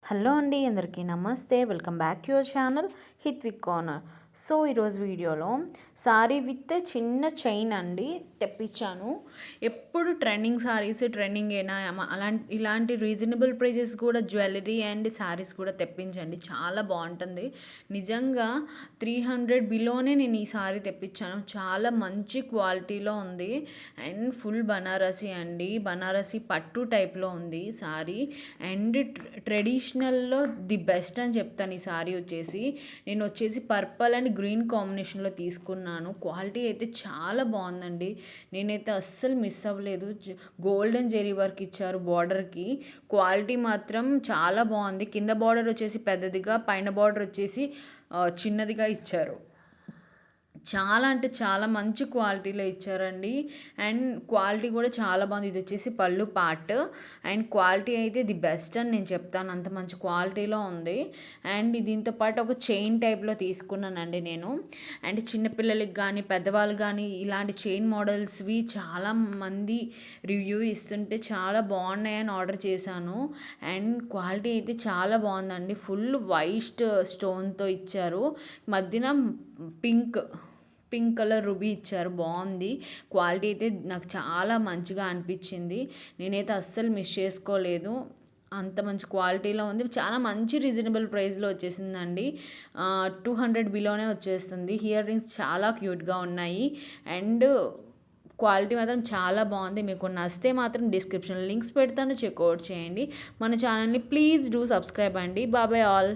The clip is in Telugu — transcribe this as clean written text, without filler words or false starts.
హలో అండి, అందరికీ నమస్తే. Welcome back to your channel Hithvik corner. So ఈరోజు వీడియోలో సారీ విత్ చిన్న చైన్ అండి తెప్పించాను. ఎప్పుడు ట్రెండింగ్ సారీస్ ట్రెండింగ్ అయినా ఇలాంటి రీజనబుల్ ప్రైజెస్ కూడా జ్యువెలరీ అండ్ సారీస్ కూడా తెప్పించండి, చాలా బాగుంటుంది. నిజంగా 300 బిలోనే నేను ఈ సారీ తెప్పించాను. చాలా మంచి క్వాలిటీలో ఉంది అండ్ ఫుల్ బనారసి అండి, బనారసి పట్టు టైప్లో ఉంది సారీ. అండ్ ట్రెడిషనల్లో ది బెస్ట్ అని చెప్తాను. ఈ సారీ నేను వచ్చేసి పర్పుల్ అండ్ గ్రీన్ కాంబినేషన్లో తీసుకున్నాను. క్వాలిటీ అయితే చాలా బాగుందండి, నేనైతే అస్సలు మిస్ అవ్వలేదు. గోల్డెన్ జెరీ వర్క్ ఇచ్చారు బార్డర్కి, క్వాలిటీ మాత్రం చాలా బాగుంది. కింద బార్డర్ వచ్చేసి పెద్దదిగా, పైన బార్డర్ వచ్చేసి చిన్నదిగా ఇచ్చారు. చాలా అంటే చాలా మంచి క్వాలిటీలో ఇచ్చారండి. అండ్ క్వాలిటీ కూడా చాలా బాగుంది. ఇది వచ్చేసి పళ్ళు పార్ట్ అండ్ క్వాలిటీ అయితే ది బెస్ట్ అని నేను చెప్తాను, అంత మంచి క్వాలిటీలో ఉంది. అండ్ దీంతో పాటు ఒక చైన్ టైప్లో తీసుకున్నానండి నేను. అండ్ చిన్నపిల్లలకి కానీ పెద్దవాళ్ళు కానీ ఇలాంటి చైన్ మోడల్స్వి చాలా మంది రివ్యూ ఇస్తుంటే చాలా బాగున్నాయని ఆర్డర్ చేశాను. అండ్ క్వాలిటీ అయితే చాలా బాగుందండి. ఫుల్ వైట్ స్టోన్తో ఇచ్చారు, మధ్యన పింక్ కలర్ రుబీ ఇచ్చారు, బాగుంది. క్వాలిటీ అయితే నాకు చాలా మంచిగా అనిపించింది, నేనైతే అస్సలు మిస్ చేసుకోలేదు. అంత మంచి క్వాలిటీలో ఉంది, చాలా మంచి రీజనబుల్ ప్రైస్లో వచ్చేసిందండి. 200 బిలోనే వచ్చేస్తుంది. ఇయర్ రింగ్స్ చాలా క్యూట్గా ఉన్నాయి అండ్ క్వాలిటీ మాత్రం చాలా బాగుంది. మీకు నచ్చితే మాత్రం డిస్క్రిప్షన్లో లింక్స్ పెడతాను, చెక్అవుట్ చేయండి. మన ఛానల్ని ప్లీజ్ డూ సబ్స్క్రైబ్ అండి. బాబాయ్ ఆల్.